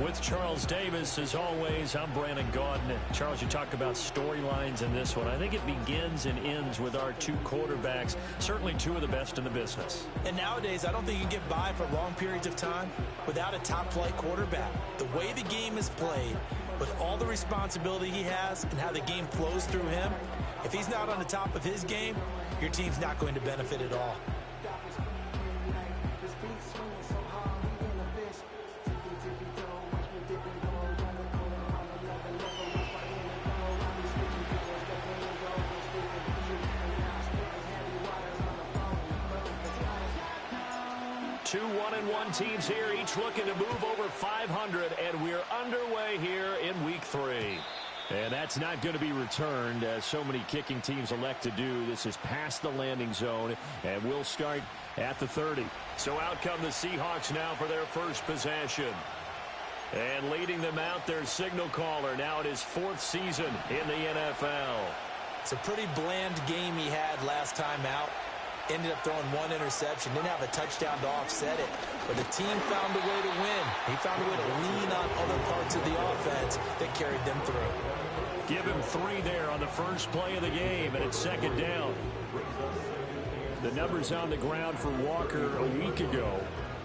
With Charles Davis, as always, I'm Brandon Gaudin. Charles, you talked about storylines in this one. I think it begins and ends with our two quarterbacks, certainly two of the best in the business. And nowadays, I don't think you can get by for long periods of time without a top-flight quarterback. The way the game is played, with all the responsibility he has and how the game flows through him, if he's not on the top of his game, your team's not going to benefit at all. 2 1-1 teams here, each looking to move over 500, and we're underway here in Week 3. And that's not going to be returned, as so many kicking teams elect to do. This is past the landing zone, and we'll start at the 30. So out come the Seahawks now for their first possession. And leading them out, their signal caller, now in his 4th season in the NFL. It's a pretty bland game he had last time out. Ended up throwing 1 interception. Didn't have a touchdown to offset it. But the team found a way to win. He found a way to lean on other parts of the offense that carried them through. Give him 3 there on the first play of the game, and it's 2nd down. The numbers on the ground for Walker a week ago.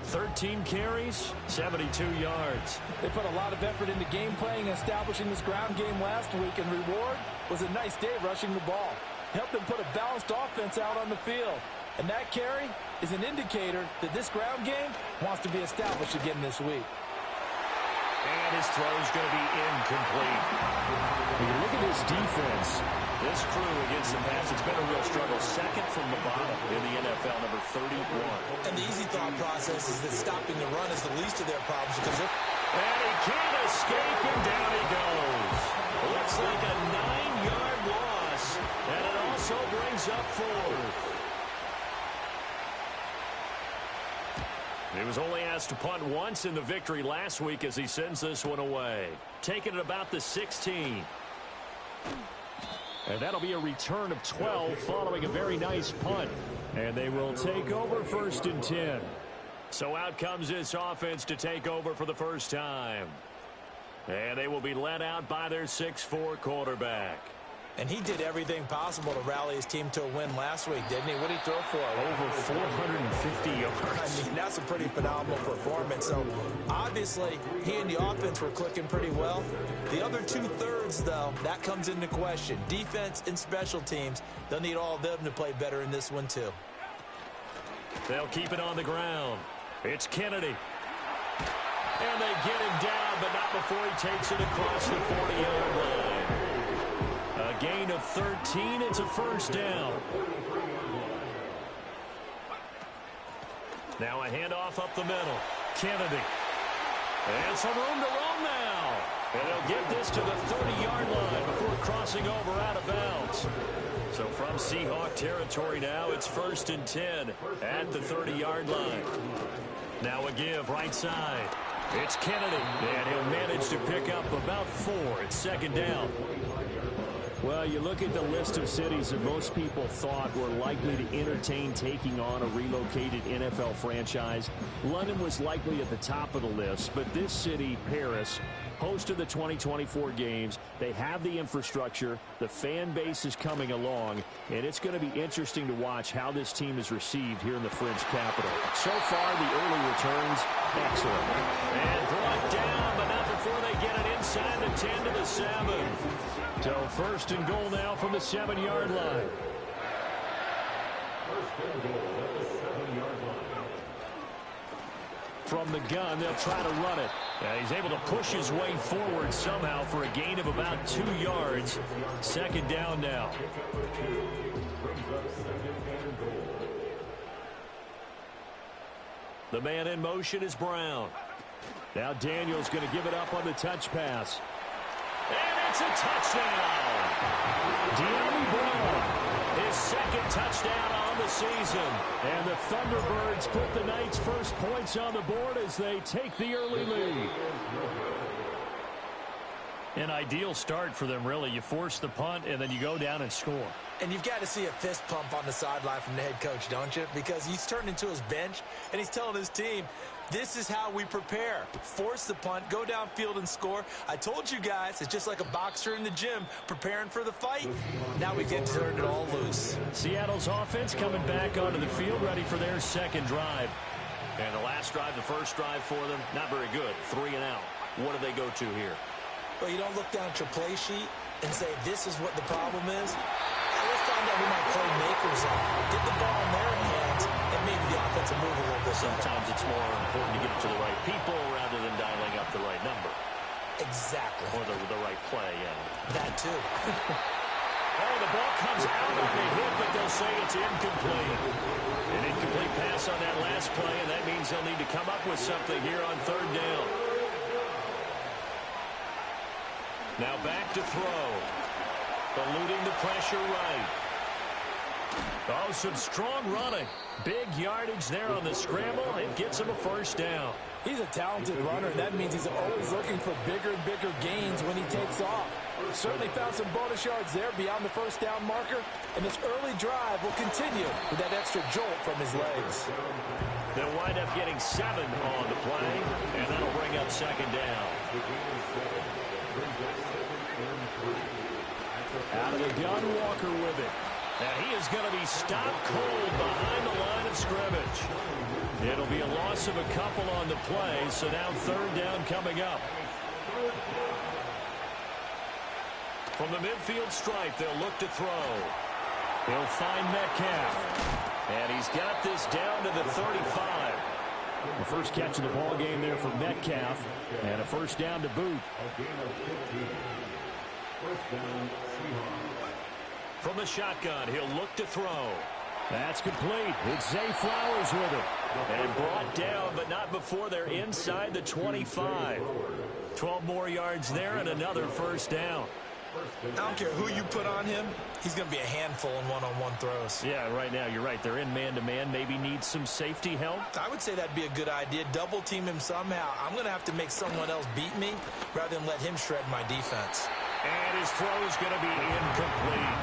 13 carries, 72 yards. They put a lot of effort into game playing and establishing this ground game last week, and reward was a nice day rushing the ball. Helped them put a balanced offense out on the field. And that carry is an indicator that this ground game wants to be established again this week. And his throw is going to be incomplete. When you look at this defense, this crew against the pass, it's been a real struggle. 2nd from the bottom in the NFL, number 31. And the easy thought process is that stopping the run is the least of their problems. Because and he can't escape, and down he goes. Looks like a 9-yard loss, and it also brings up 4th. He was only asked to punt once in the victory last week as he sends this one away. Taking it about the 16. And that'll be a return of 12 following a very nice punt. And they will take over 1st and 10. So out comes this offense to take over for the first time. And they will be led out by their 6'4" quarterback. And he did everything possible to rally his team to a win last week, didn't he? What did he throw for? Over 450 yards. I mean, that's a pretty phenomenal performance. So, obviously, he and the offense were clicking pretty well. The other 2/3, though, that comes into question. Defense and special teams, they'll need all of them to play better in this one, too. They'll keep it on the ground. It's Kennedy. And they get him down, but not before he takes it across the 40-yard line. A gain of 13. It's a 1st down. Now a handoff up the middle. Kennedy. And some room to roam now. And they'll get this to the 30-yard line before crossing over out of bounds. So from Seahawk territory now, it's 1st and 10 at the 30-yard line. Now a give right side. It's Kennedy, and he'll manage to pick up about 4. It's 2nd down. Well, you look at the list of cities that most people thought were likely to entertain taking on a relocated NFL franchise. London was likely at the top of the list, but this city, Paris, host of the 2024 games, they have the infrastructure, the fan base is coming along, and it's going to be interesting to watch how this team is received here in the French capital. So far, the early returns, excellent. And brought down, but not before they get it inside the 10 to the 7. So 1st and goal now from the 7-yard line. From the gun, they'll try to run it. He's able to push his way forward somehow for a gain of about 2 yards. 2nd down now. The man in motion is Brown. Now Daniel's going to give it up on the touch pass. And it's a touchdown. De'Ami Brown, his 2nd touchdown on the season. And the Thunderbirds put the night's first points on the board as they take the early lead. An ideal start for them, really. You force the punt, and then you go down and score. And you've got to see a fist pump on the sideline from the head coach, don't you? Because he's turned into his bench, and he's telling his team, This is how we prepare. Force the punt, go downfield and score. I told you guys, it's just like a boxer in the gym preparing for the fight. Now we get to turn it all loose. Seattle's offense coming back onto the field, ready for their second drive. And the last drive, the first drive for them, not very good. 3 and out. What do they go to here? Well, you don't look down at your play sheet and say, this is what the problem is. Let's find out who my playmakers are. Get the ball in their hands and maybe the offense will move a little bit. Sometimes it's more important to get it to the right people rather than dialing up the right number. Exactly. Or the right play, yeah. That too. Oh, the ball comes out on the hit, but they'll say it's incomplete. An incomplete pass on that last play, and that means they'll need to come up with something here on third down. Now back to throw. Eluding the pressure right. Oh, some strong running. Big yardage there on the scramble. It gets him a first down. He's a talented runner, and that means he's always looking for bigger and bigger gains when he takes off. Certainly found some bonus yards there beyond the first down marker, and this early drive will continue with that extra jolt from his legs. They'll wind up getting 7 on the play, and that'll bring up second down. Out of the gun, Walker with it. And he is going to be stopped cold behind the line of scrimmage. It'll be a loss of a couple on the play, so now third down coming up. From the midfield stripe, they'll look to throw. He'll find Metcalf. And he's got this down to the 35. The first catch of the ball game there for Metcalf. And a first down to boot. From the shotgun, he'll look to throw. That's complete. It's Zay Flowers with it. And brought down, but not before they're inside the 25. 12 more yards there and another first down. I don't care who you put on him. He's going to be a handful in one-on-one throws. Yeah, right now, you're right. They're in man-to-man. Maybe need some safety help. I would say that'd be a good idea. Double team him somehow. I'm going to have to make someone else beat me rather than let him shred my defense. And his throw is going to be incomplete.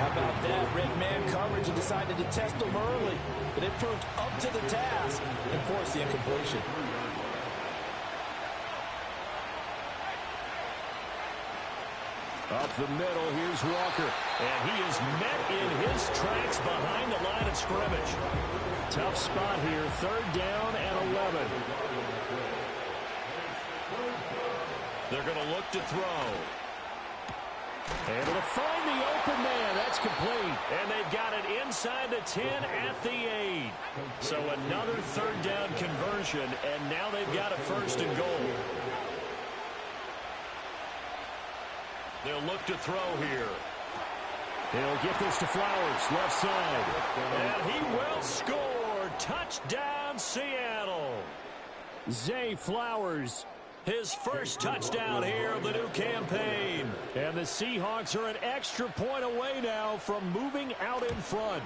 How about that? Red man coverage and decided to test him early. But it proved up to the task and forced the incompletion. Up the middle, here's Walker. And he is met in his tracks behind the line of scrimmage. Tough spot here, third down and 11. They're going to look to throw. Able to find the open man. That's complete. And they've got it inside the 10 at the 8. So another third down conversion, and now they've got a first and goal. They'll look to throw here. He'll get this to Flowers, left side. And he will score. Touchdown, Seattle. Zay Flowers, his first touchdown here of the new campaign. And the Seahawks are an extra point away now from moving out in front.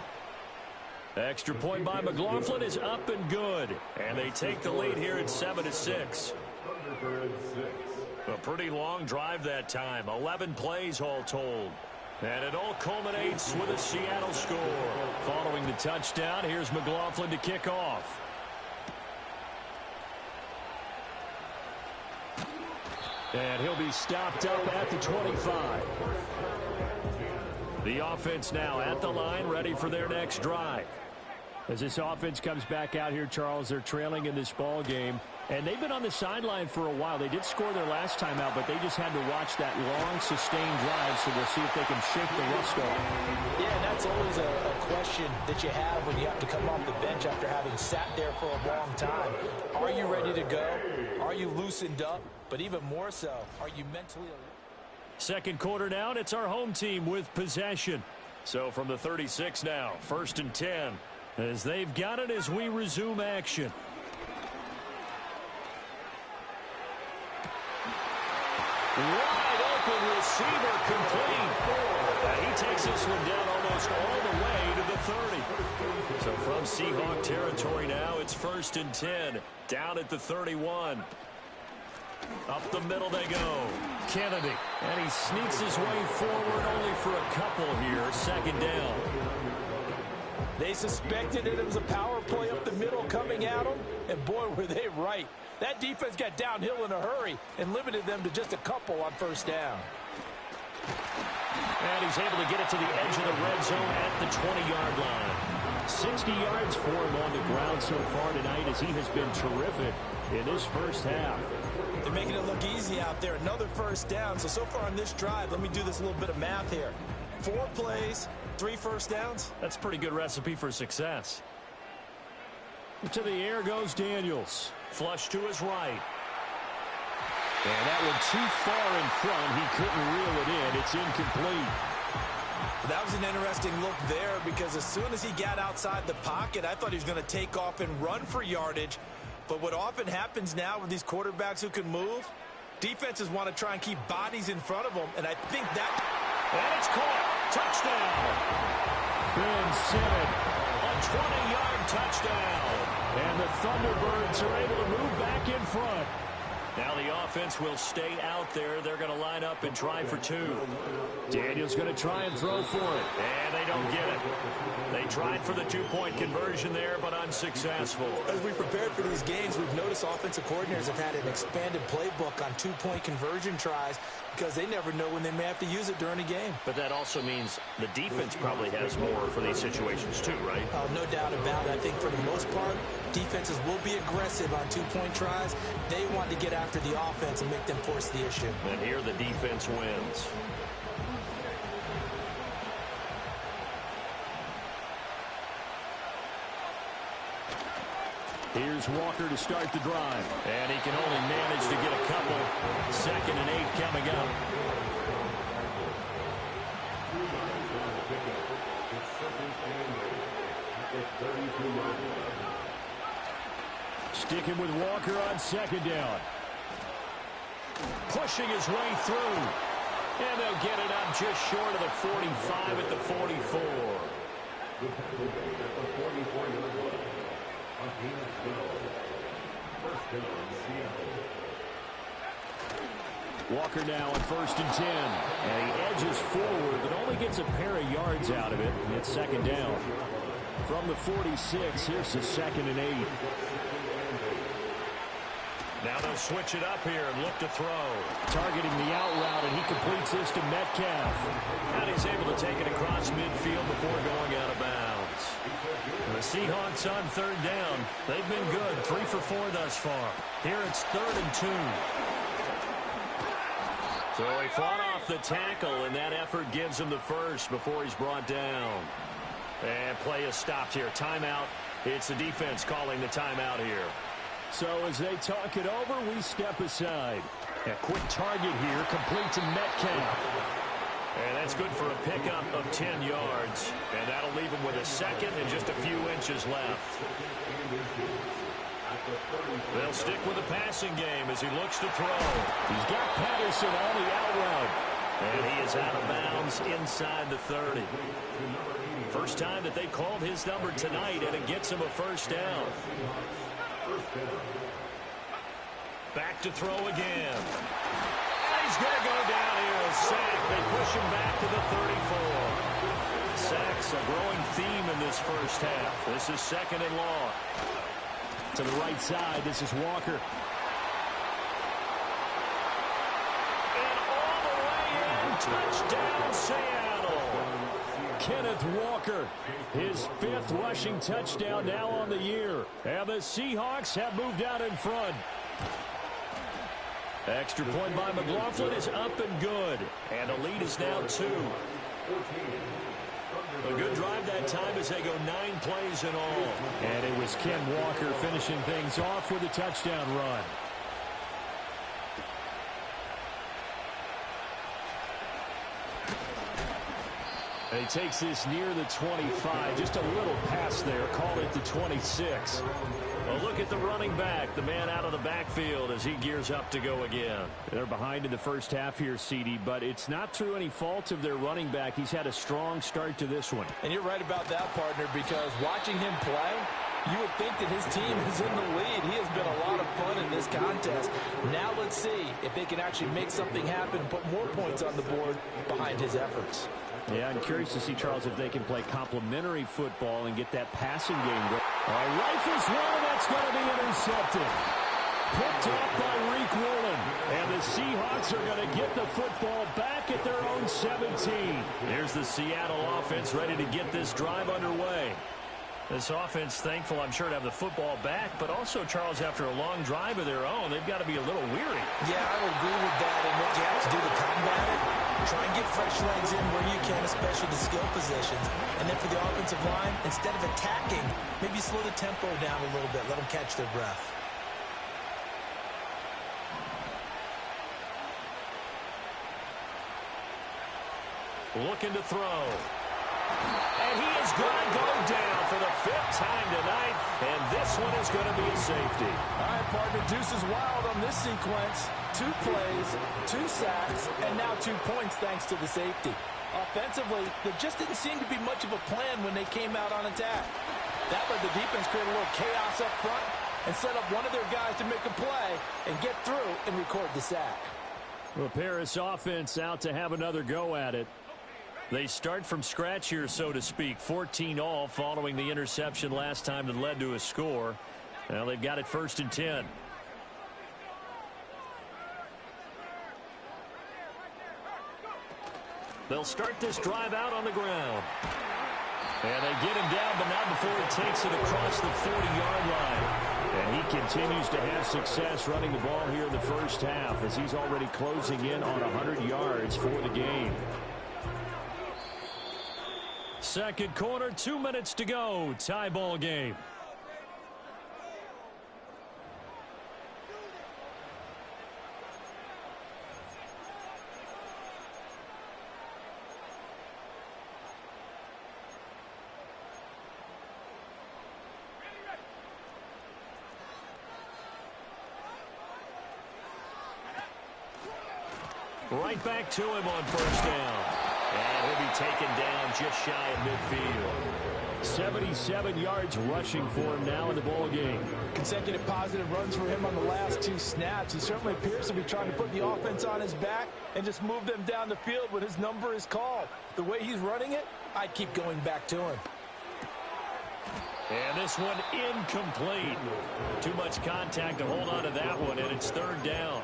Extra point by McLaughlin is up and good. And they take the lead here at 7-6. A pretty long drive that time. 11 plays all told. And it all culminates with a Seattle score. Following the touchdown, here's McLaughlin to kick off. And he'll be stopped up at the 25. The offense now at the line, ready for their next drive. As this offense comes back out here, Charles, they're trailing in this ball game. And they've been on the sideline for a while. They did score their last time out, but they just had to watch that long, sustained drive, so we'll see if they can shake the rust off. Yeah, and that's always a question that you have when you have to come off the bench after having sat there for a long time. Are you ready to go? Are you loosened up? But even more so, are you mentally alert? Second quarter now, and it's our home team with possession. So from the 36 now, 1st and 10, as they've got it as we resume action. Wide open receiver complete. He takes this one down almost all the way to the 30. So from Seahawk territory now, it's 1st and 10. Down at the 31. Up the middle they go. Kennedy. And he sneaks his way forward only for a couple here. Second down. They suspected that it was a power play up the middle coming at them, and boy, were they right. That defense got downhill in a hurry and limited them to just a couple on first down. And he's able to get it to the edge of the red zone at the 20-yard line. 60 yards for him on the ground so far tonight as he has been terrific in this first half. They're making it look easy out there. Another first down. So far on this drive, let me do this little bit of math here. 4 plays, 3 first downs. That's a pretty good recipe for success. To the air goes Daniels. Flush to his right. And that one too far in front. He couldn't reel it in. It's incomplete. That was an interesting look there because as soon as he got outside the pocket, I thought he was going to take off and run for yardage. But what often happens now with these quarterbacks who can move, defenses want to try and keep bodies in front of them, and I think that... And it's caught. Touchdown. Ben Simmons, a 20-yard touchdown. And the Thunderbirds are able to move back in front. Now the offense will stay out there. They're going to line up and try for 2. Daniels going to try and throw for it. And they don't get it. They tried for the 2-point conversion there, but unsuccessful. As we prepared for these games, we've noticed offensive coordinators have had an expanded playbook on 2-point conversion tries because they never know when they may have to use it during a game. But that also means the defense probably has more for these situations too, right? Oh, no doubt about it. I think for the most part, defenses will be aggressive on 2-point tries. They want to get after the offense and make them force the issue. And here the defense wins. Here's Walker to start the drive. And he can only manage to get a couple. 2nd and 8 coming up. Sticking with Walker on 2nd down. Pushing his way through. And they'll get it up just short of the 45 at the 44. Walker now on 1st and 10. And he edges forward, but only gets a pair of yards out of it. And it's 2nd down. From the 46, here's the 2nd and 8. Now they'll switch it up here and look to throw. Targeting the out route, and he completes this to Metcalf. And he's able to take it across midfield before going out of bounds. The Seahawks on 3rd down. They've been good, 3 for 4 thus far. Here it's 3rd and 2. So he fought off the tackle, and that effort gives him the first before he's brought down. And play is stopped here. Timeout. It's the defense calling the timeout here. So as they talk it over, we step aside. A quick target here, complete to Metcalf. And that's good for a pickup of 10 yards. And that'll leave him with a 2nd and just a few inches left. They'll stick with the passing game as he looks to throw. He's got Patterson on the out route. And he is out of bounds inside the 30. First time that they called his number tonight, and it gets him a first down. Back to throw again. And he's going to go down here. A sack. They push him back to the 34. Sacks a growing theme in this first half. This is 2nd and long. To the right side, this is Walker. And all the way in. Touchdown, Seattle. Kenneth Walker, his 5th rushing touchdown now on the year. And the Seahawks have moved out in front. Extra point by McLaughlin is up and good. And the lead is now 2. A good drive that time as they go 9 plays in all. And it was Ken Walker finishing things off with a touchdown run. And he takes this near the 25. Just a little pass there. Call it the 26. Well, look at the running back, the man out of the backfield as he gears up to go again. They're behind in the first half here, CD, but it's not through any fault of their running back. He's had a strong start to this one. And you're right about that, partner, because watching him play, you would think that his team is in the lead. He has been a lot of fun in this contest. Now let's see if they can actually make something happen, put more points on the board behind his efforts. Yeah, I'm curious to see, Charles, if they can play complementary football and get that passing game going. Rifles one, that's going to be intercepted. Picked up by Reek Woolen. And the Seahawks are going to get the football back at their own 17. Here's the Seattle offense ready to get this drive underway. This offense, thankful, I'm sure, to have the football back, but also, Charles, after a long drive of their own, they've got to be a little weary. Yeah, I would agree with that, and what you have to do to combat it, try and get fresh legs in where you can, especially the skill positions. And then for the offensive line, instead of attacking, maybe slow the tempo down a little bit, let them catch their breath. Looking to throw. And he is going to go down for the 5th time tonight, and this one is going to be a safety. All right, partner, deuce is wild on this sequence. 2 plays, 2 sacks, and now 2 points thanks to the safety. Offensively, there just didn't seem to be much of a plan when they came out on attack. That let the defense create a little chaos up front and set up one of their guys to make a play and get through and record the sack. Well, Paris offense out to have another go at it. They start from scratch here, so to speak. 14-all following the interception last time that led to a score. Now they've got it 1st and 10. They'll start this drive out on the ground. And they get him down, but not before he takes it across the 40-yard line. And he continues to have success running the ball here in the first half, as he's already closing in on 100 yards for the game. Second quarter, 2 minutes to go. Tie ball game. Right back to him on 1st down. And he'll be taken down just shy of midfield. 77 yards rushing for him now in the ball game. Consecutive positive runs for him on the last 2 snaps. He certainly appears to be trying to put the offense on his back and just move them down the field when his number is called. The way he's running it, I'd keep going back to him. And this one incomplete. Too much contact to hold on to that one, and it's 3rd down.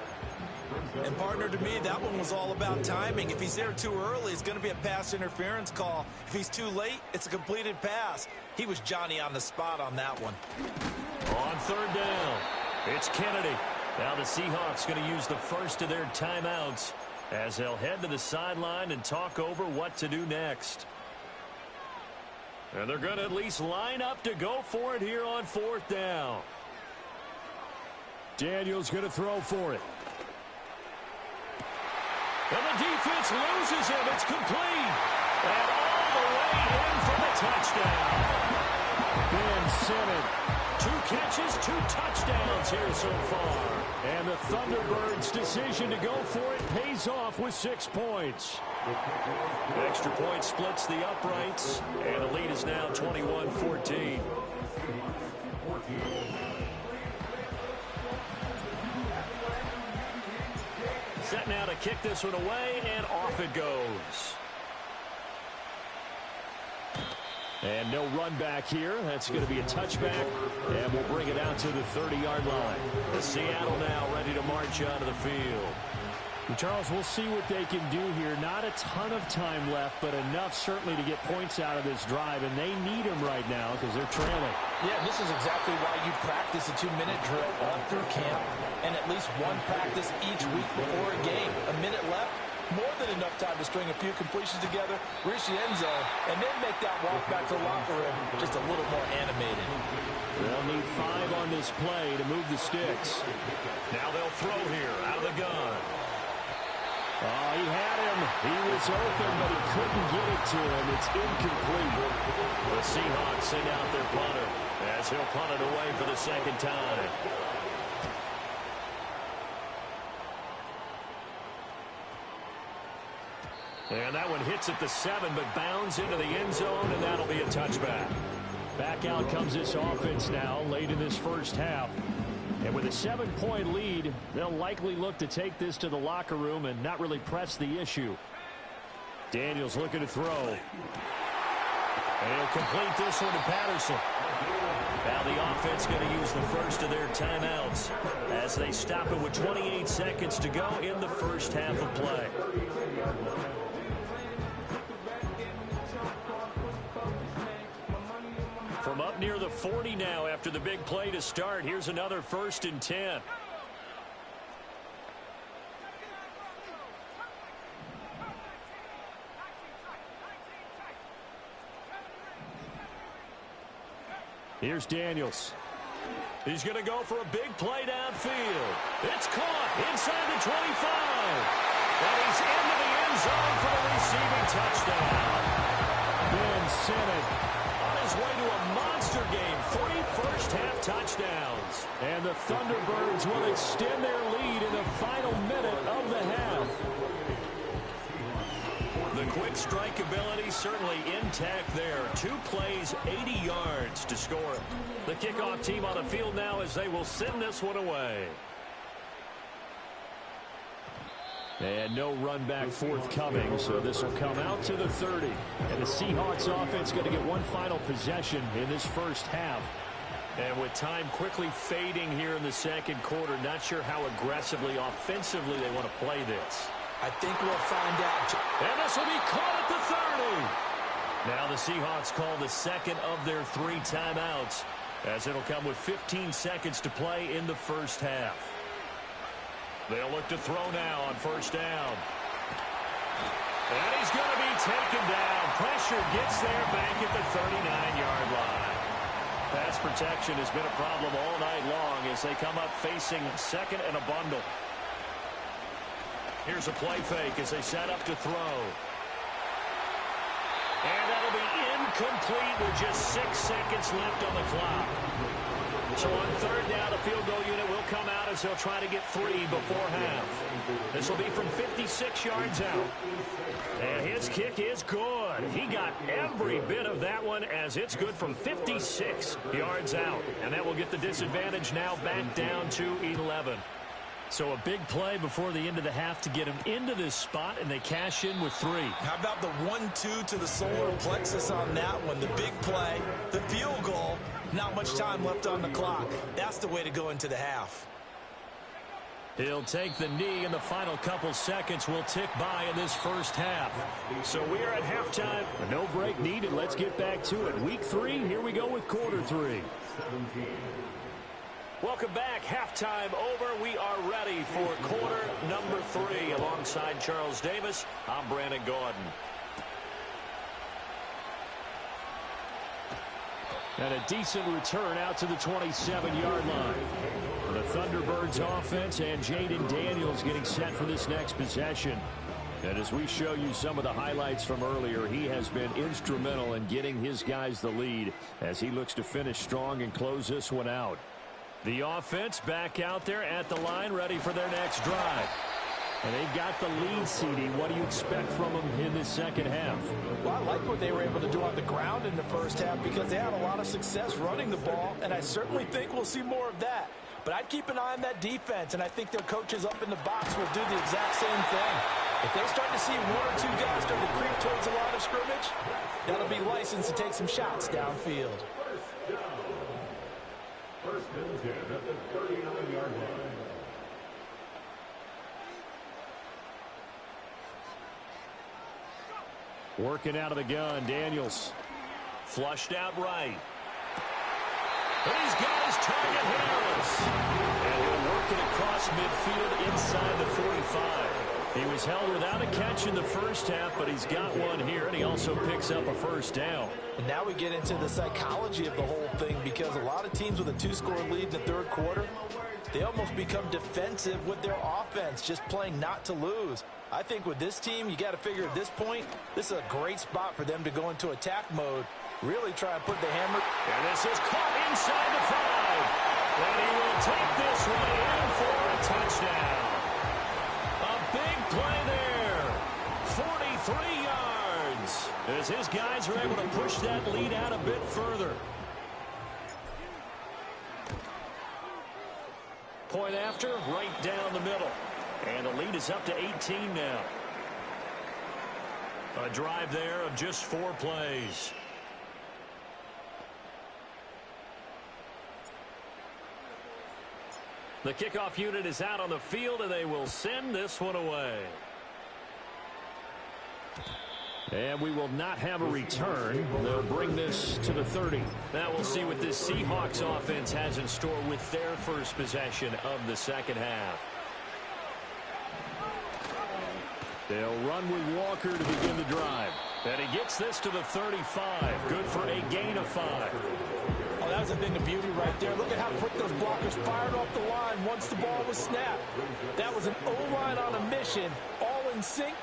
And, partner, to me, that one was all about timing. If he's there too early, it's going to be a pass interference call. If he's too late, it's a completed pass. He was Johnny on the spot on that one. On 3rd down, it's Kennedy. Now the Seahawks going to use the first of their timeouts as they'll head to the sideline and talk over what to do next. And they're going to at least line up to go for it here on 4th down. Daniel's going to throw for it. And the defense loses him. It's complete. And all the way in for the touchdown. Ben Simmons. 2 catches, 2 touchdowns here so far. And the Thunderbirds' decision to go for it pays off with 6 points. Extra point splits the uprights. And the lead is now 21-14. Set now to kick this one away, and off it goes. And no run back here. That's going to be a touchback, and we'll bring it out to the 30-yard line. The Seattle now ready to march onto the field. And Charles, we'll see what they can do here. Not a ton of time left, but enough certainly to get points out of this drive, and they need them right now because they're trailing. Yeah, this is exactly why you practice a 2-minute drill all through camp and at least one practice each week before a game. A minute left, more than enough time to string a few completions together, reach the end zone, and then make that walk back to the locker room just a little more animated. They'll need 5 on this play to move the sticks. Now they'll throw here out of the gun. Oh, he had him. He was open, but he couldn't get it to him. It's incomplete. The Seahawks send out their punter as he'll punt it away for the 2nd time. And that one hits at the 7, but bounds into the end zone, and that'll be a touchback. Back out comes this offense now late in this first half. And with a 7-point lead, they'll likely look to take this to the locker room and not really press the issue. Daniels looking to throw. And he'll complete this one to Patterson. Now the offense going to use the first of their timeouts as they stop it with 28 seconds to go in the first half of play. From up near the 40 now after the big play to start, here's another 1st and 10. Here's Daniels. He's going to go for a big play downfield. It's caught inside the 25. And he's into the end zone for the receiving touchdown. Ben Simmons on his way to a monster game. 3 first-half touchdowns. And the Thunderbirds will extend their lead in the final minute of the half. The quick strike ability certainly intact there. 2 plays, 80 yards to score it. The kickoff team on the field now as they will send this one away. And no run back forthcoming, so this will come out to the 30. And the Seahawks offense going to get one final possession in this first half. And with time quickly fading here in the second quarter, not sure how aggressively, offensively they want to play this. I think we'll find out. And this will be caught at the 30. Now the Seahawks call the second of their 3 timeouts as it'll come with 15 seconds to play in the first half. They'll look to throw now on first down. And he's going to be taken down. Pressure gets there back at the 39-yard line. Pass protection has been a problem all night long as they come up facing second and a bundle. Here's a play fake as they set up to throw. And that'll be incomplete with just 6 seconds left on the clock. So on third down, the field goal unit will come out as they'll try to get 3 before half. This will be from 56 yards out. And his kick is good. He got every bit of that one as it's good from 56 yards out. And that will get the disadvantage now back down to 11. So a big play before the end of the half to get him into this spot, and they cash in with 3. How about the 1-2 to the solar plexus on that one? The big play, the field goal, not much time left on the clock. That's the way to go into the half. He'll take the knee, and the final couple seconds will tick by in this first half. So we are at halftime. No break needed. Let's get back to it. Week 3, here we go with quarter 3. Welcome back. Halftime over. We are ready for quarter number 3. Alongside Charles Davis, I'm Brandon Gordon. And a decent return out to the 27-yard line. The Thunderbirds offense and Jaden Daniels getting set for this next possession. And as we show you some of the highlights from earlier, he has been instrumental in getting his guys the lead as he looks to finish strong and close this one out. The offense back out there at the line, ready for their next drive. And they've got the lead, CD. What do you expect from them in this second half? Well, I like what they were able to do on the ground in the first half because they had a lot of success running the ball, and I certainly think we'll see more of that. But I'd keep an eye on that defense, and I think their coaches up in the box will do the exact same thing. If they start to see 1 or 2 guys start to creep towards the line of scrimmage, that'll be licensed to take some shots downfield. First and 10 at the 39-yard line. Working out of the gun, Daniels. Flushed out right. These guys target Harris. And he'll work it across midfield inside the 45. He was held without a catch in the first half, but he's got one here, and he also picks up a first down. And now we get into the psychology of the whole thing because a lot of teams with a 2-score lead in the third quarter, they almost become defensive with their offense, just playing not to lose. I think with this team, you got to figure at this point, this is a great spot for them to go into attack mode, really try and put the hammer. And this is caught inside the 5. And he will take this one in for a touchdown. A big play there. 43 yards. As his guys are able to push that lead out a bit further. Point after, right down the middle. And the lead is up to 18 now. A drive there of just 4 plays. The kickoff unit is out on the field, and they will send this one away. And we will not have a return. They'll bring this to the 30. Now we'll see what this Seahawks offense has in store with their first possession of the second half. They'll run with Walker to begin the drive. And he gets this to the 35. Good for a gain of 5. Oh, that was a thing of beauty right there. Look at how quick those blockers fired off the line once the ball was snapped. That was an O-line on a mission, all in sync,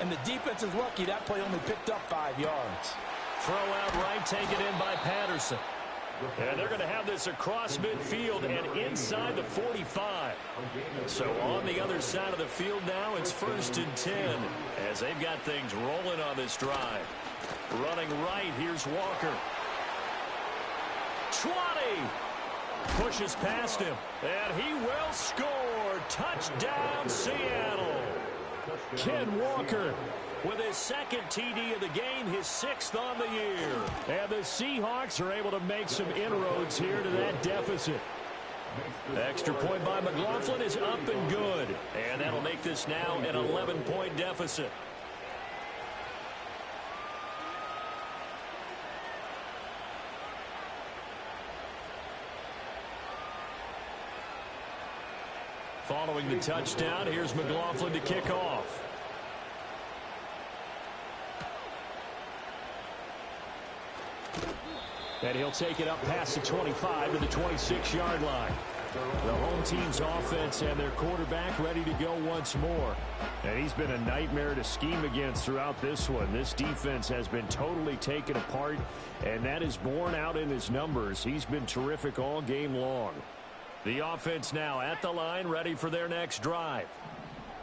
and the defense is lucky that play only picked up 5 yards. Throw out right, taken in by Patterson. And they're going to have this across midfield and inside the 45. So on the other side of the field now, it's 1st and 10 as they've got things rolling on this drive. Running right, here's Walker. 20. Pushes past him, and he will score. Touchdown, Seattle. Ken Walker with his 2nd TD of the game, his 6th on the year. And the Seahawks are able to make some inroads here to that deficit. The extra point by McLaughlin is up and good. And that'll make this now an 11-point deficit. Following the touchdown, here's McLaughlin to kick off. And he'll take it up past the 25 to the 26-yard line. The home team's offense and their quarterback ready to go once more. And he's been a nightmare to scheme against throughout this one. This defense has been totally taken apart, and that is borne out in his numbers. He's been terrific all game long. The offense now at the line, ready for their next drive.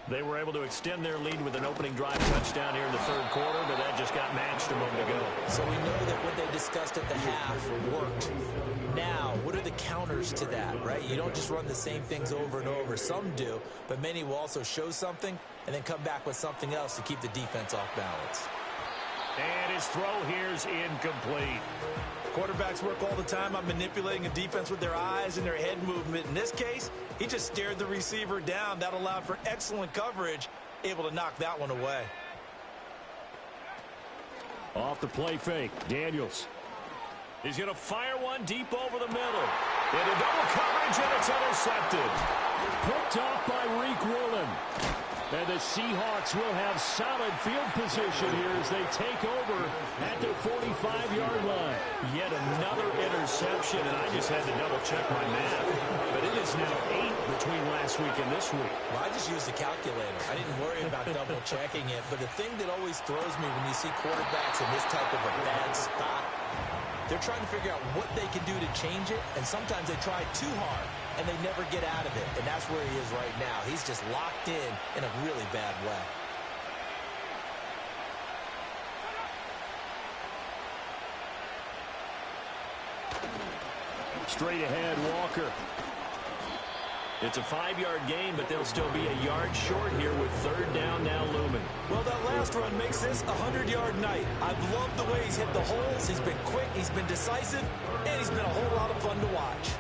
They were able to extend their lead with an opening drive touchdown here in the 3rd quarter, but that just got matched a moment ago. So we know that what they discussed at the half worked. Now, what are the counters to that, right? You don't just run the same things over and over. Some do, but many will also show something and then come back with something else to keep the defense off balance. And his throw here's incomplete. Quarterbacks work all the time on manipulating a defense with their eyes and their head movement. In this case, he just stared the receiver down. That allowed for excellent coverage, able to knock that one away. Off the play fake, Daniels. He's going to fire one deep over the middle. Into double coverage, and it's intercepted. Picked off by Reek Woolen. And the Seahawks will have solid field position here as they take over at their 45-yard line. Yet another interception, and I just had to double-check my math. But it is now 8 between last week and this week. Well, I just used a calculator. I didn't worry about double-checking it. But the thing that always throws me when you see quarterbacks in this type of a bad spot, they're trying to figure out what they can do to change it, and sometimes they try too hard, and they never get out of it, and that's where he is right now. He's just locked in a really bad way. Straight ahead, Walker. It's a 5-yard gain, but they'll still be a yard short here with 3rd down now looming. Well, that last run makes this a 100-yard night. I've loved the way he's hit the holes. He's been quick, he's been decisive, and he's been a whole lot of fun to watch.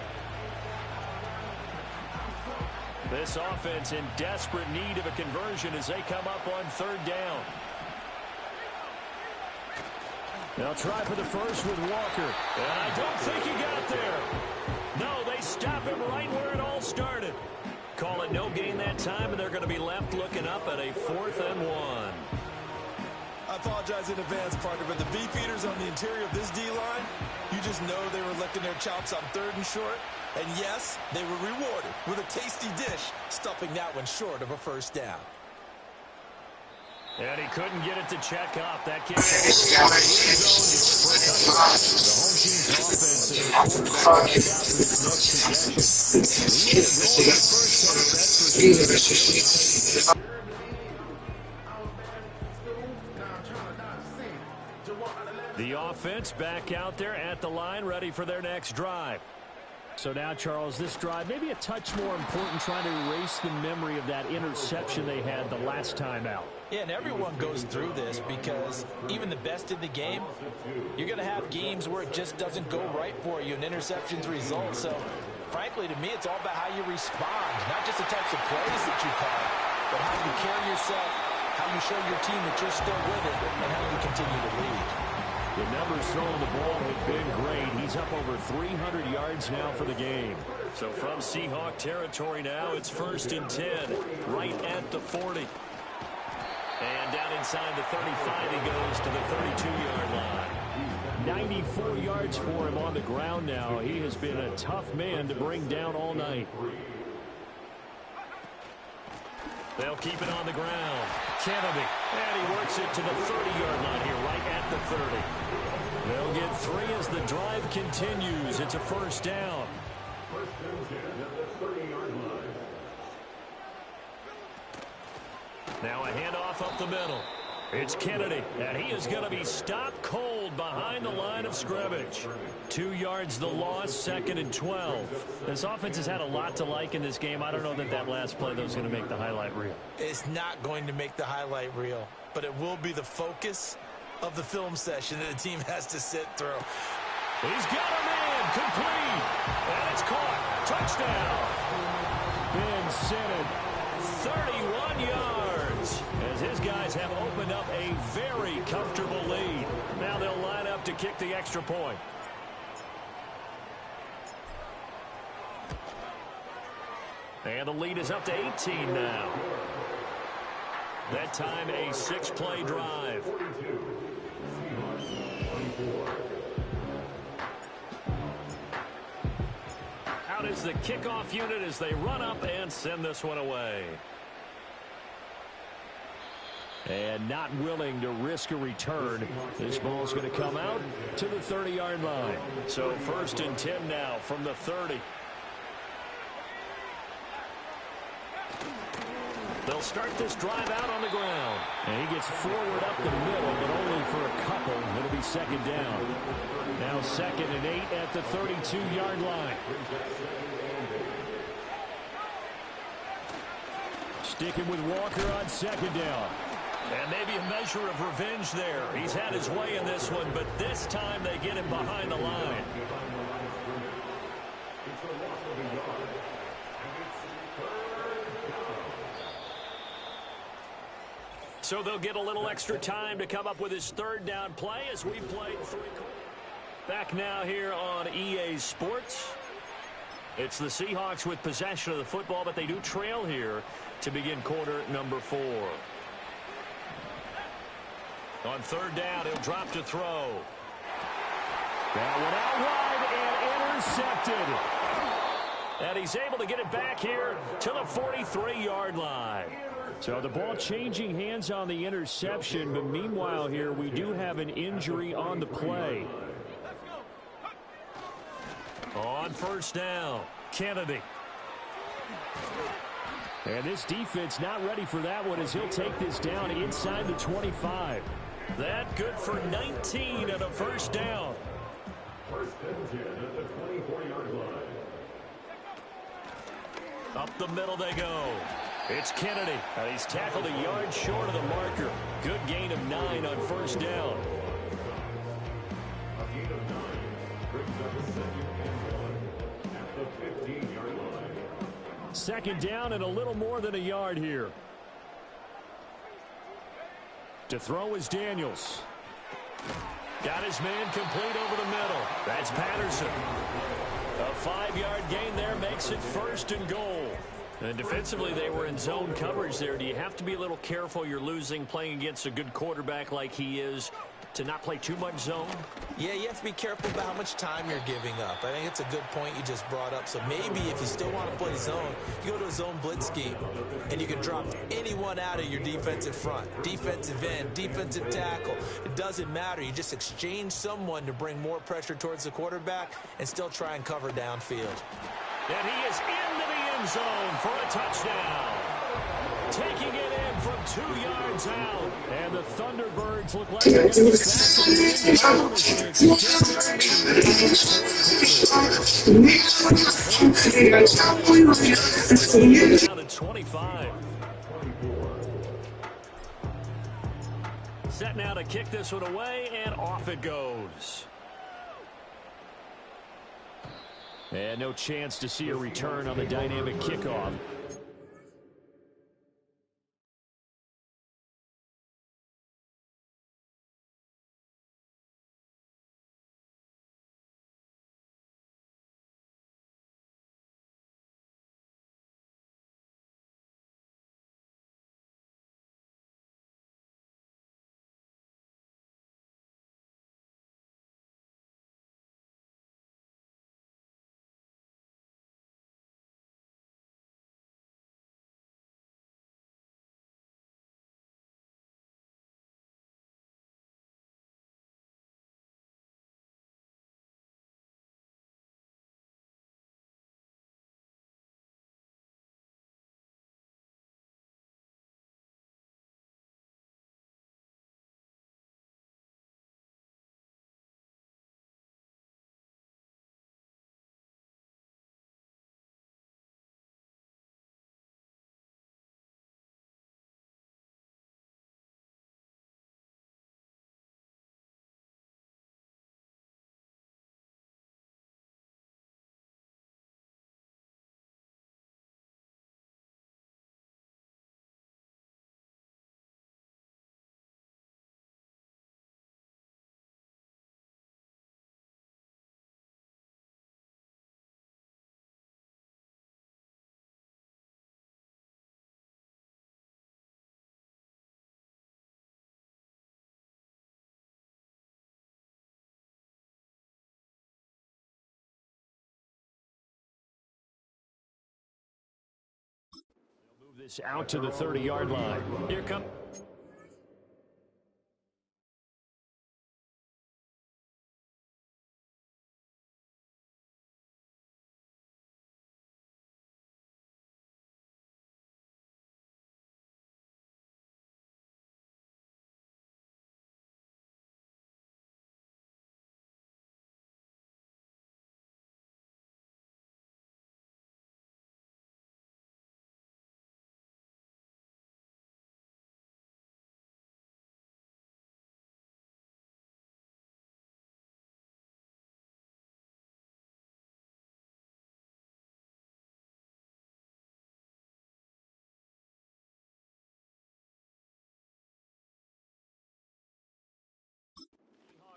This offense in desperate need of a conversion as they come up on 3rd down. They'll try for the first with Walker. And I don't think he got there. No, they stop him right where it all started. Call it no gain that time, and they're going to be left looking up at a 4th and 1. I apologize in advance, partner, but the beefeaters on the interior of this D-line, you just know they were licking their chops on 3rd and short. And yes, they were rewarded with a tasty dish, stuffing that one short of a 1st down. And he couldn't get it to check up. That kick. The home team's offense and quarterback out for this next possession. The offense back out there at the line, ready for their next drive. So now, Charles, this drive maybe a touch more important, trying to erase the memory of that interception they had the last time out. Yeah, and everyone goes through this because even the best in the game, you're going to have games where it just doesn't go right for you, and interceptions result. So, frankly, to me, it's all about how you respond, not just the types of plays that you call, but how you carry yourself, how you show your team that you're still with it, and how you continue to lead. The numbers throwing the ball have been great. He's up over 300 yards now for the game. So from Seahawk territory now, it's 1st and 10, right at the 40. And down inside the 35, he goes to the 32-yard line. 94 yards for him on the ground now. He has been a tough man to bring down all night. They'll keep it on the ground. Kennedy, and he works it to the 30-yard line here, right at the 30. They'll get 3 as the drive continues. It's a 1st down. 1st and 10 at the 30-yard line. Now a handoff up the middle. It's Kennedy, and he is going to be stopped cold behind the line of scrimmage. 2 yards the loss, 2nd and 12. This offense has had a lot to like in this game. I don't know that last play, though, is going to make the highlight reel. It's not going to make the highlight reel, but it will be the focus of the film session that the team has to sit through. He's got a man, complete, and it's caught. Touchdown. Ben Sinnott, 31 yards, as his guys have opened up a very comfortable lead. Now they'll line up to kick the extra point. And the lead is up to 18 now. That time a 6-play drive. Out is the kickoff unit as they run up and send this one away. And not willing to risk a return. This ball's going to come out to the 30-yard line. So 1st and 10 now from the 30. They'll start this drive out on the ground. And he gets forward up the middle, but only for a couple. It'll be 2nd down. Now 2nd and 8 at the 32-yard line. Sticking with Walker on 2nd down. And maybe a measure of revenge there. He's had his way in this one, but this time they get him behind the line. So they'll get a little extra time to come up with his 3rd down play as we played 3 quarters. Back now here on EA Sports. It's the Seahawks with possession of the football, but they do trail here to begin quarter number 4. On 3rd down, he'll drop to throw. That one out wide and intercepted. And he's able to get it back here to the 43-yard line. So the ball changing hands on the interception, but meanwhile here we do have an injury on the play. On 1st down, Kennedy. And this defense not ready for that one as he'll take this down inside the 25. That good for 19 and a 1st down. 1st and 10 at the 24-yard line. Up the middle they go. It's Kennedy, and he's tackled a yard short of the marker. Good gain of 9 on 1st down. A gain of 9 brings up a 2nd and 1 at the 15-yard line. 2nd down and a little more than a yard here. To throw is Daniels. Got his man complete over the middle. That's Patterson. A 5-yard gain there makes it 1st and goal. And defensively, they were in zone coverage there. Do you have to be a little careful? You're losing playing against a good quarterback like he is to not play too much zone? Yeah, you have to be careful about how much time you're giving up. I think it's a good point you just brought up. So maybe if you still want to play zone, you go to a zone blitz scheme, and you can drop anyone out of your defensive front, defensive end, defensive tackle. It doesn't matter. You just exchange someone to bring more pressure towards the quarterback and still try and cover downfield. And he is into the end zone for a touchdown. Taking it in from 2 yards out. And the Thunderbirds look like they're going to get back to the down to 25. Set now to kick this one away, and off it goes. And no chance to see a return on the dynamic kickoff. Move this out to the 30-yard line. Here comes.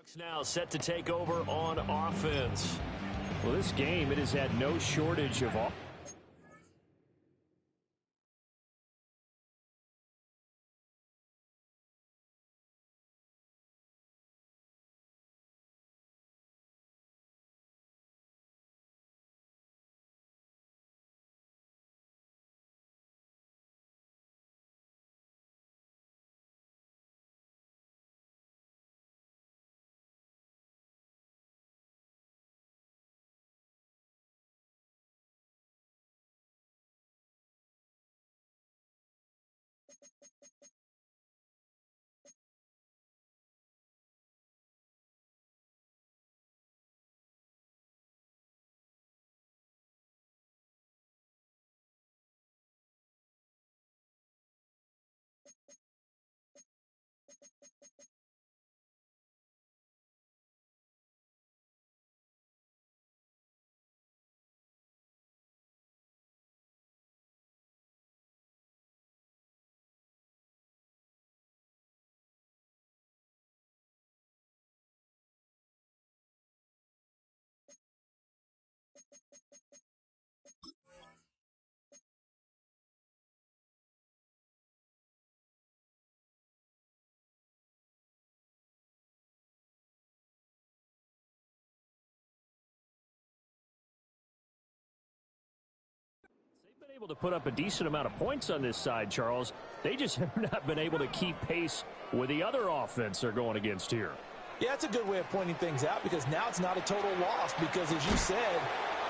Seahawks now set to take over on offense. Well, this game, it has had no shortage of offense. Been able to put up a decent amount of points on this side, Charles. They just have not been able to keep pace with the other offense they're going against here. Yeah, it's a good way of pointing things out because now it's not a total loss because, as you said,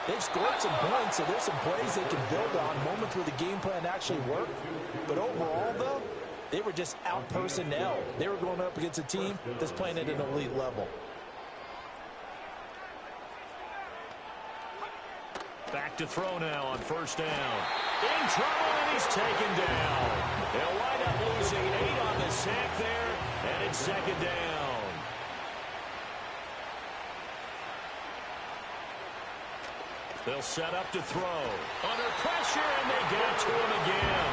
they've scored some points, so there's some plays they can build on, moments where the game plan actually worked. But overall, though, They were just out personnel. They were going up against a team that's playing at an elite level. Back to throw now on first down. In trouble, and he's taken down. They'll wind up losing 8 on the sack there, and it's second down. They'll set up to throw. Under pressure, and they get to him again.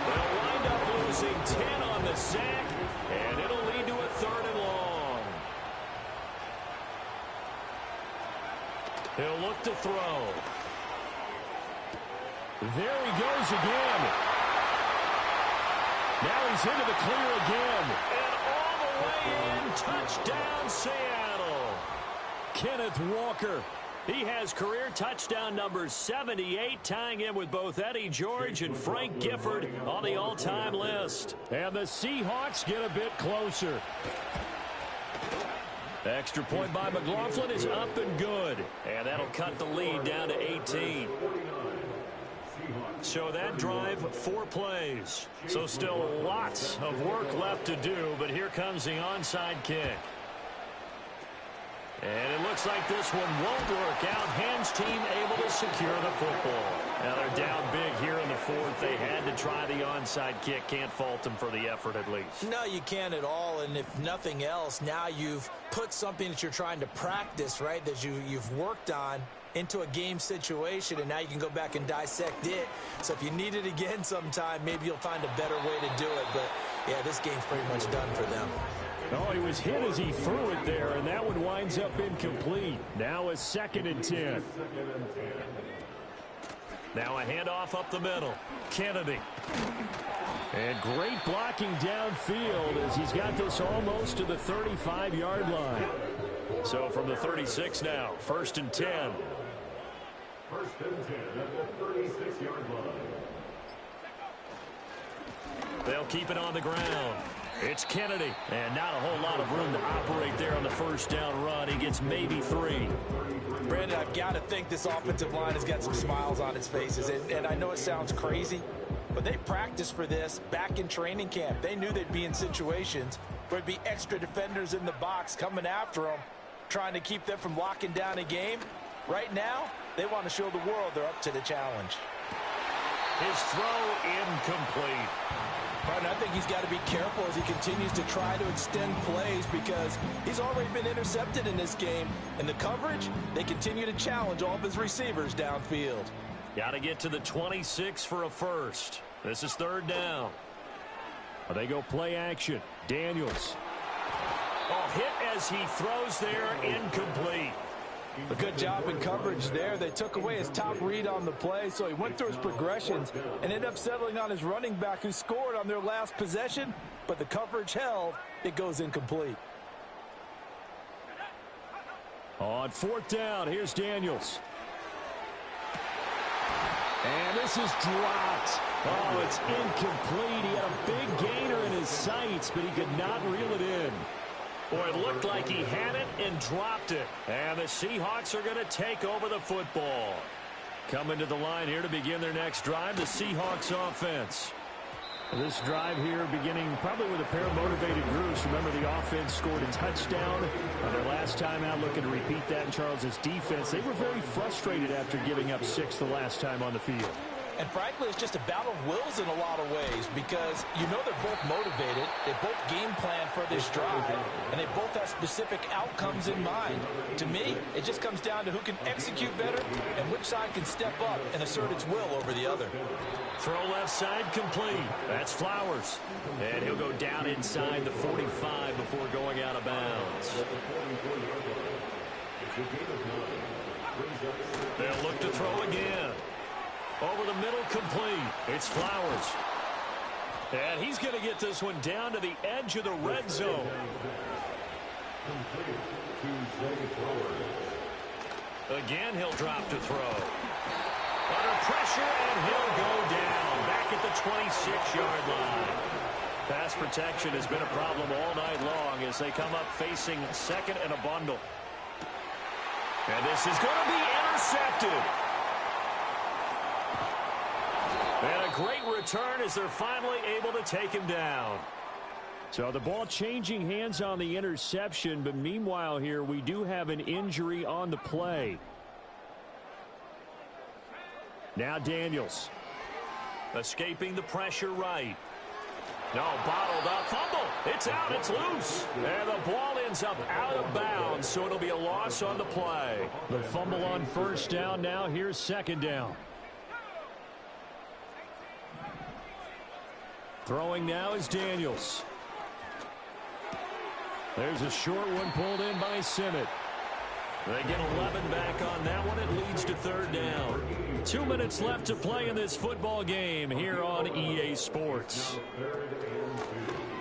They'll wind up losing 10 on the sack, and it'll lead to a 3rd and long. He'll look to throw. There he goes again. Now he's into the clear again. And all the way in, touchdown Seattle. Kenneth Walker. He has career touchdown number 78, tying him with both Eddie George and Frank Gifford on the all-time list. And the Seahawks get a bit closer. Extra point by McLaughlin is up and good. And that'll cut the lead down to 18. So that drive, 4 plays. So still lots of work left to do, but here comes the onside kick. And it looks like this one won't work out. Hans team able to secure the football. Now they're down big here in the 4th. They had to try the onside kick. Can't fault them for the effort at least. No, you can't at all. And if nothing else, now you've put something that you're trying to practice, right, that you've worked on into a game situation, and now you can go back and dissect it. So if you need it again sometime, maybe you'll find a better way to do it. But, yeah, this game's pretty much done for them. Oh, he was hit as he threw it there, and that one winds up incomplete. Now a 2nd and 10. Now a handoff up the middle. Kennedy. And great blocking downfield as he's got this almost to the 35-yard line. So from the 36 now, 1st and 10. 1st and 10 at the 36-yard line. They'll keep it on the ground. It's Kennedy, and not a whole lot of room to operate there on the first down run. He gets maybe 3. Brandon, I've got to think this offensive line has got some smiles on its faces, and I know it sounds crazy, but they practiced for this back in training camp. They knew they'd be in situations where there'd be extra defenders in the box coming after them, trying to keep them from locking down a game. Right now, they want to show the world they're up to the challenge. His throw incomplete. Partner, I think he's got to be careful as he continues to try to extend plays because he's already been intercepted in this game. And the coverage, they continue to challenge all of his receivers downfield. Got to get to the 26 for a first. This is 3rd down. They go play action. Daniels. Oh, hit as he throws there, incomplete. A good job in coverage there. They took away his top read on the play, so he went through his progressions and ended up settling on his running back who scored on their last possession, but the coverage held. It goes incomplete. On 4th down, here's Daniels. And this is dropped. Oh, it's incomplete. He had a big gainer in his sights, but he could not reel it in. Boy, it looked like he had it and dropped it. And the Seahawks are going to take over the football. Coming to the line here to begin their next drive, the Seahawks offense. This drive here beginning probably with a pair of motivated groups. Remember, the offense scored a touchdown on their last time out, looking to repeat that in Charles's defense. They were very frustrated after giving up 6 the last time on the field. And frankly, it's just a battle of wills in a lot of ways because you know they're both motivated. They both game plan for this drive, and they both have specific outcomes in mind. To me, it just comes down to who can execute better and which side can step up and assert its will over the other. Throw left side complete. That's Flowers. And he'll go down inside the 45 before going out of bounds. They'll look to throw again. Over the middle, complete. It's Flowers. And he's going to get this one down to the edge of the red zone. Again, he'll drop to throw. Under pressure, and he'll go down. Back at the 26-yard line. Pass protection has been a problem all night long as they come up facing 2nd and a bundle. And this is going to be intercepted. And a great return as they're finally able to take him down. So the ball changing hands on the interception, but meanwhile here we do have an injury on the play. Now Daniels. Escaping the pressure right. No, bottled up. Fumble. It's out. It's loose. And the ball ends up out of bounds, so it'll be a loss on the play. The fumble on first down. Now here's second down. Throwing now is Daniels. There's a short one pulled in by Simmett. They get 11 back on that one. It leads to third down. 2 minutes left to play in this football game here on EA Sports.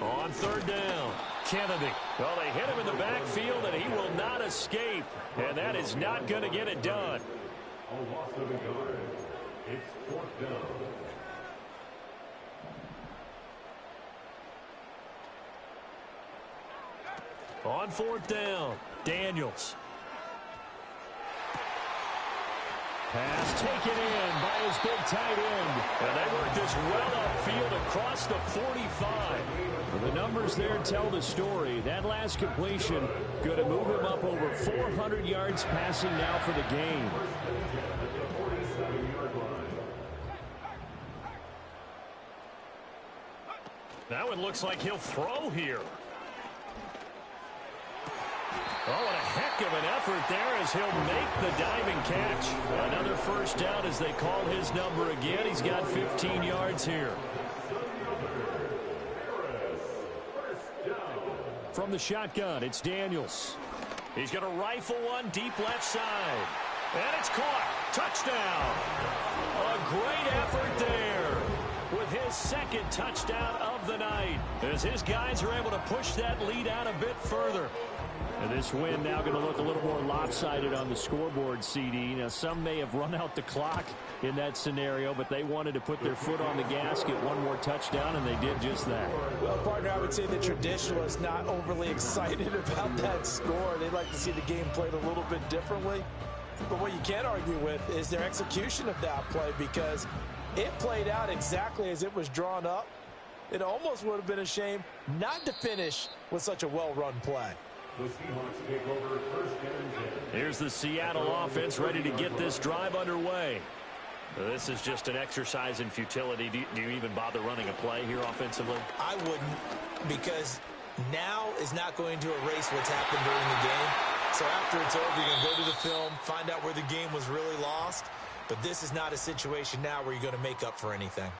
On third down, Kennedy. Well, they hit him in the backfield, and he will not escape. And that is not going to get it done. A loss of a yard. It's fourth down. On fourth down, Daniels. Pass taken in by his big tight end. And they work this well upfield across the 45. Well, the numbers there tell the story. That last completion going to move him up over 400 yards passing now for the game. Now it looks like he'll throw here. Oh, what a heck of an effort there as he'll make the diving catch. Another first down as they call his number again. He's got 15 yards here. From the shotgun, it's Daniels. He's going to rifle one deep left side. And it's caught. Touchdown. A great effort there with his second touchdown of the night as his guys are able to push that lead out a bit further. And this win now going to look a little more lopsided on the scoreboard, CD. Now, some may have run out the clock in that scenario, but they wanted to put their foot on the gas, get one more touchdown, and they did just that. Well, partner, I would say the traditionalists not overly excited about that score. They'd like to see the game played a little bit differently. But what you can't argue with is their execution of that play, because it played out exactly as it was drawn up. It almost would have been a shame not to finish with such a well-run play. The Seahawks take over first and 10. Here's the Seattle offense ready to get this drive underway. This is just an exercise in futility. Do you even bother running a play here offensively? I wouldn't, because now is not going to erase what's happened during the game. So after it's over, you're going to go to the film, find out where the game was really lost. But this is not a situation now where you're going to make up for anything.